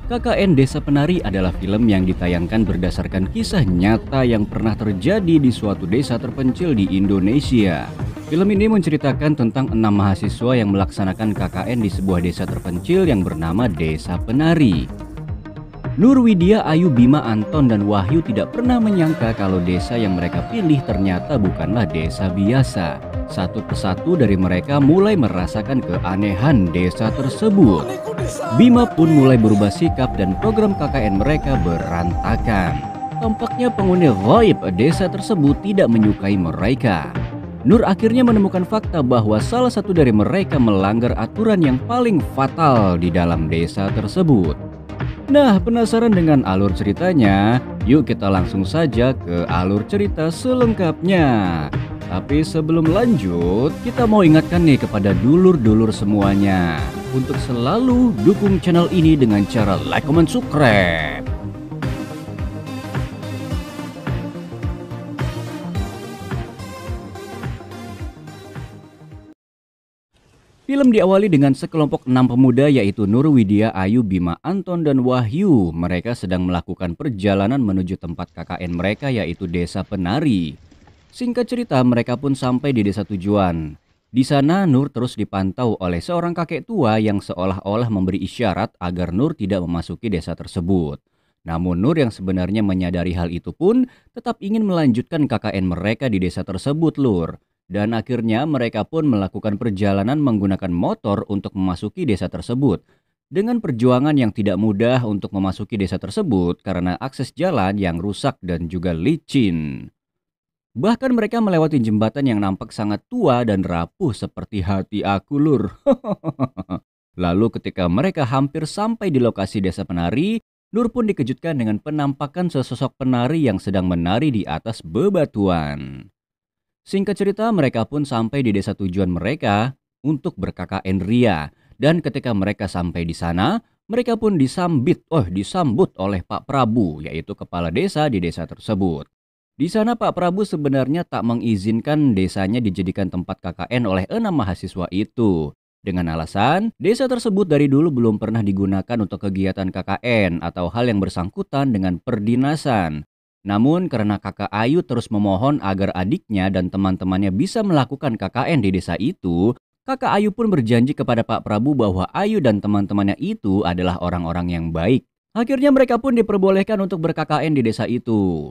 KKN Desa Penari adalah film yang ditayangkan berdasarkan kisah nyata yang pernah terjadi di suatu desa terpencil di Indonesia. Film ini menceritakan tentang 6 mahasiswa yang melaksanakan KKN di sebuah desa terpencil yang bernama Desa Penari. Nur Widya, Ayu, Bima, Anton, dan Wahyu tidak pernah menyangka kalau desa yang mereka pilih ternyata bukanlah desa biasa. Satu persatu dari mereka mulai merasakan keanehan desa tersebut. Bima pun mulai berubah sikap dan program KKN mereka berantakan. Tampaknya penghuni gaib desa tersebut tidak menyukai mereka. Nur akhirnya menemukan fakta bahwa salah satu dari mereka melanggar aturan yang paling fatal di dalam desa tersebut. Nah, penasaran dengan alur ceritanya? Yuk kita langsung saja ke alur cerita selengkapnya. Tapi sebelum lanjut, kita mau ingatkan nih kepada dulur-dulur semuanya untuk selalu dukung channel ini dengan cara like, comment, subscribe. Film diawali dengan sekelompok 6 pemuda yaitu Nur Widya, Ayu, Bima, Anton, dan Wahyu. Mereka sedang melakukan perjalanan menuju tempat KKN mereka yaitu Desa Penari. Singkat cerita, mereka pun sampai di desa tujuan. Di sana Nur terus dipantau oleh seorang kakek tua yang seolah-olah memberi isyarat agar Nur tidak memasuki desa tersebut. Namun Nur yang sebenarnya menyadari hal itu pun tetap ingin melanjutkan KKN mereka di desa tersebut, Lur. Dan akhirnya mereka pun melakukan perjalanan menggunakan motor untuk memasuki desa tersebut. Dengan perjuangan yang tidak mudah untuk memasuki desa tersebut karena akses jalan yang rusak dan juga licin. Bahkan mereka melewati jembatan yang nampak sangat tua dan rapuh seperti hati aku, Lur. Lalu ketika mereka hampir sampai di lokasi Desa Penari, Nur pun dikejutkan dengan penampakan sesosok penari yang sedang menari di atas bebatuan. Singkat cerita, mereka pun sampai di desa tujuan mereka untuk ber-KKN ria. Dan ketika mereka sampai di sana, mereka pun disambut oleh Pak Prabu, yaitu kepala desa di desa tersebut. Di sana Pak Prabu sebenarnya tak mengizinkan desanya dijadikan tempat KKN oleh 6 mahasiswa itu. Dengan alasan, desa tersebut dari dulu belum pernah digunakan untuk kegiatan KKN atau hal yang bersangkutan dengan perdinasan. Namun karena kakak Ayu terus memohon agar adiknya dan teman-temannya bisa melakukan KKN di desa itu, kakak Ayu pun berjanji kepada Pak Prabu bahwa Ayu dan teman-temannya itu adalah orang-orang yang baik. Akhirnya mereka pun diperbolehkan untuk ber-KKN di desa itu.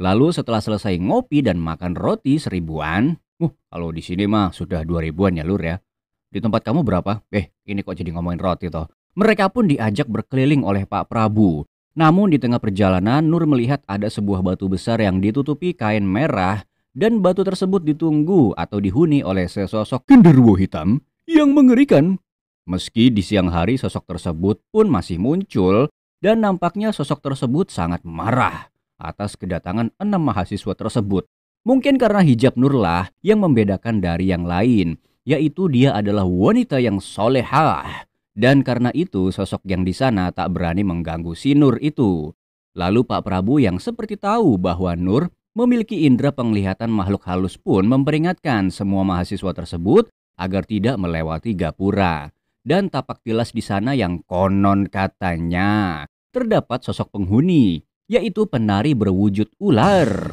Lalu setelah selesai ngopi dan makan roti 1000-an, kalau di sini mah sudah 2000-an ya, Lur ya. Di tempat kamu berapa? Ini kok jadi ngomongin roti toh. Mereka pun diajak berkeliling oleh Pak Prabu. Namun di tengah perjalanan, Nur melihat ada sebuah batu besar yang ditutupi kain merah dan batu tersebut ditunggu atau dihuni oleh sesosok genderuwo hitam yang mengerikan. Meski di siang hari sosok tersebut pun masih muncul dan nampaknya sosok tersebut sangat marah atas kedatangan 6 mahasiswa tersebut. Mungkin karena hijab Nur lah yang membedakan dari yang lain, yaitu dia adalah wanita yang solehah. Dan karena itu sosok yang di sana tak berani mengganggu si Nur itu. Lalu Pak Prabu yang seperti tahu bahwa Nur memiliki indera penglihatan makhluk halus pun memperingatkan semua mahasiswa tersebut agar tidak melewati gapura. Dan tapak tilas di sana yang konon katanya terdapat sosok penghuni, yaitu penari berwujud ular.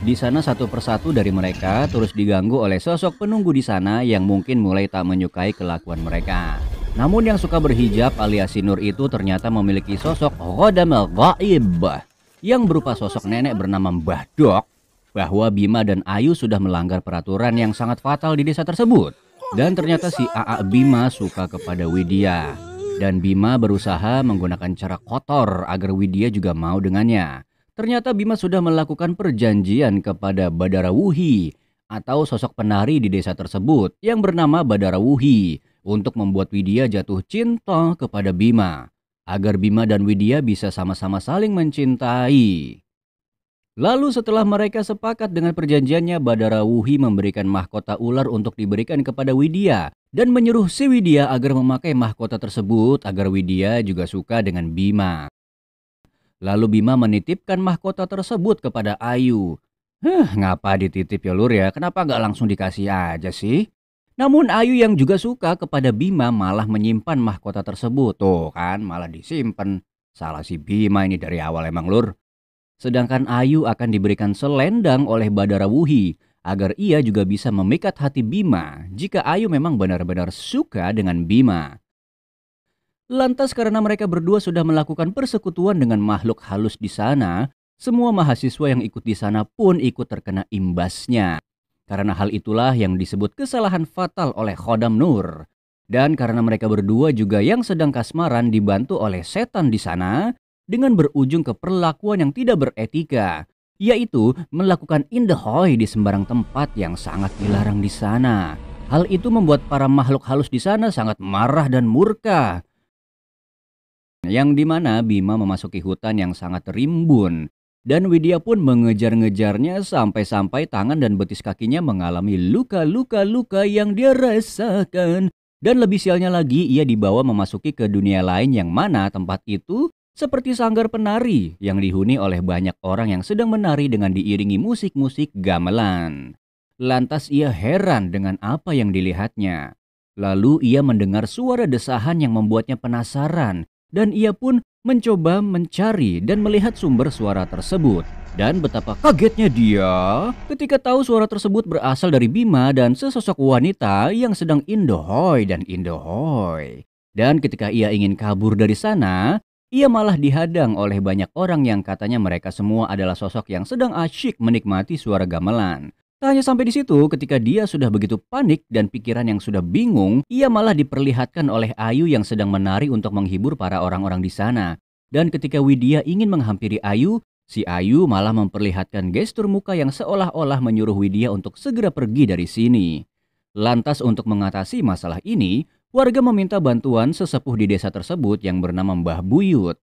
Di sana satu persatu dari mereka terus diganggu oleh sosok penunggu di sana yang mungkin mulai tak menyukai kelakuan mereka. Namun yang suka berhijab alias si Nur itu ternyata memiliki sosok Khodamul Gaib yang berupa sosok nenek bernama Mbah Dok, bahwa Bima dan Ayu sudah melanggar peraturan yang sangat fatal di desa tersebut. Dan ternyata si AA Bima suka kepada Widya. Dan Bima berusaha menggunakan cara kotor agar Widya juga mau dengannya. Ternyata Bima sudah melakukan perjanjian kepada Badara Wuhi atau sosok penari di desa tersebut yang bernama Badara Wuhi untuk membuat Widya jatuh cinta kepada Bima agar Bima dan Widya bisa sama-sama saling mencintai. Lalu setelah mereka sepakat dengan perjanjiannya, Badara Wuhi memberikan mahkota ular untuk diberikan kepada Widya dan menyuruh si Widya agar memakai mahkota tersebut agar Widya juga suka dengan Bima. Lalu Bima menitipkan mahkota tersebut kepada Ayu. Ngapa dititip ya Lur ya? Kenapa nggak langsung dikasih aja sih? Namun Ayu yang juga suka kepada Bima malah menyimpan mahkota tersebut. Tuh kan malah disimpan. Salah si Bima ini dari awal emang Lur. Sedangkan Ayu akan diberikan selendang oleh Badara Wuhi agar ia juga bisa memikat hati Bima jika Ayu memang benar-benar suka dengan Bima. Lantas karena mereka berdua sudah melakukan persekutuan dengan makhluk halus di sana, semua mahasiswa yang ikut di sana pun ikut terkena imbasnya. Karena hal itulah yang disebut kesalahan fatal oleh Khodam Nur. Dan karena mereka berdua juga yang sedang kasmaran dibantu oleh setan di sana dengan berujung ke perlakuan yang tidak beretika, yaitu melakukan indahoy di sembarang tempat yang sangat dilarang di sana. Hal itu membuat para makhluk halus di sana sangat marah dan murka. Yang dimana Bima memasuki hutan yang sangat rimbun. Dan Widya pun mengejar-ngejarnya sampai-sampai tangan dan betis kakinya mengalami luka-luka yang dia rasakan. Dan lebih sialnya lagi ia dibawa memasuki ke dunia lain yang mana tempat itu seperti sanggar penari yang dihuni oleh banyak orang yang sedang menari dengan diiringi musik-musik gamelan. Lantas ia heran dengan apa yang dilihatnya. Lalu ia mendengar suara desahan yang membuatnya penasaran. Dan ia pun mencoba mencari dan melihat sumber suara tersebut. Dan betapa kagetnya dia ketika tahu suara tersebut berasal dari Bima dan sesosok wanita yang sedang indahoy dan indahoy. Dan ketika ia ingin kabur dari sana, ia malah dihadang oleh banyak orang yang katanya mereka semua adalah sosok yang sedang asyik menikmati suara gamelan. Tak hanya sampai di situ, ketika dia sudah begitu panik dan pikiran yang sudah bingung, ia malah diperlihatkan oleh Ayu yang sedang menari untuk menghibur para orang-orang di sana. Dan ketika Widya ingin menghampiri Ayu, si Ayu malah memperlihatkan gestur muka yang seolah-olah menyuruh Widya untuk segera pergi dari sini. Lantas untuk mengatasi masalah ini, warga meminta bantuan sesepuh di desa tersebut yang bernama Mbah Buyut.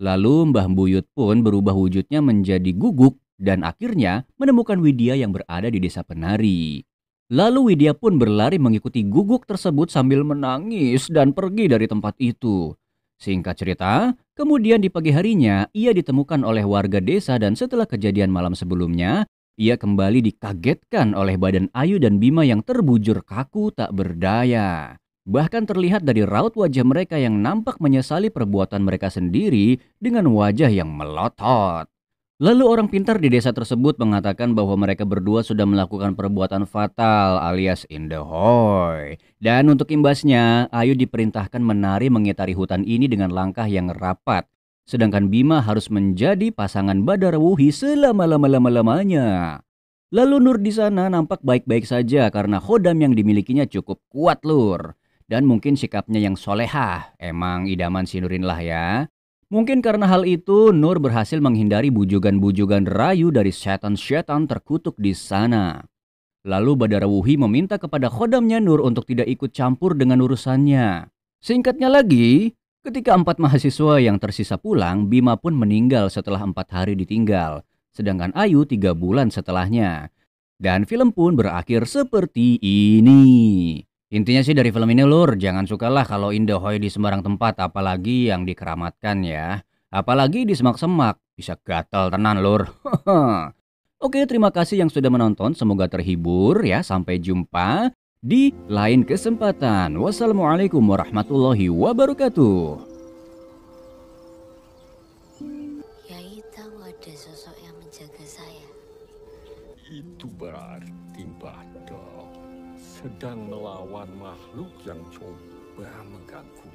Lalu Mbah Buyut pun berubah wujudnya menjadi guguk dan akhirnya menemukan Widya yang berada di desa penari. Lalu Widya pun berlari mengikuti guguk tersebut sambil menangis dan pergi dari tempat itu. Singkat cerita, kemudian di pagi harinya ia ditemukan oleh warga desa dan setelah kejadian malam sebelumnya, ia kembali dikagetkan oleh badan Ayu dan Bima yang terbujur kaku tak berdaya. Bahkan terlihat dari raut wajah mereka yang nampak menyesali perbuatan mereka sendiri dengan wajah yang melotot. Lalu orang pintar di desa tersebut mengatakan bahwa mereka berdua sudah melakukan perbuatan fatal alias indahoy. Dan untuk imbasnya, Ayu diperintahkan menari mengitari hutan ini dengan langkah yang rapat. Sedangkan Bima harus menjadi pasangan Badara Wuhi selama-lama-lamanya. Lalu Nur di sana nampak baik-baik saja karena khodam yang dimilikinya cukup kuat Lur. Dan mungkin sikapnya yang solehah, emang idaman si Nurin lah ya. Mungkin karena hal itu, Nur berhasil menghindari bujugan-bujugan rayu dari setan-setan terkutuk di sana. Lalu Badara Wuhi meminta kepada khodamnya Nur untuk tidak ikut campur dengan urusannya. Singkatnya lagi, ketika 4 mahasiswa yang tersisa pulang, Bima pun meninggal setelah 4 hari ditinggal. Sedangkan Ayu 3 bulan setelahnya. Dan film pun berakhir seperti ini. Intinya sih dari film ini Lur, jangan sukalah kalau indahoy di sembarang tempat, apalagi yang dikeramatkan ya. Apalagi di semak-semak, bisa gatal tenan Lur. Oke, terima kasih yang sudah menonton, semoga terhibur ya. Sampai jumpa di lain kesempatan. Wassalamualaikum warahmatullahi wabarakatuh. Yai tahu ada sosok yang menjaga saya. Itu berarti Badak sedang melawan makhluk yang coba mengganggu.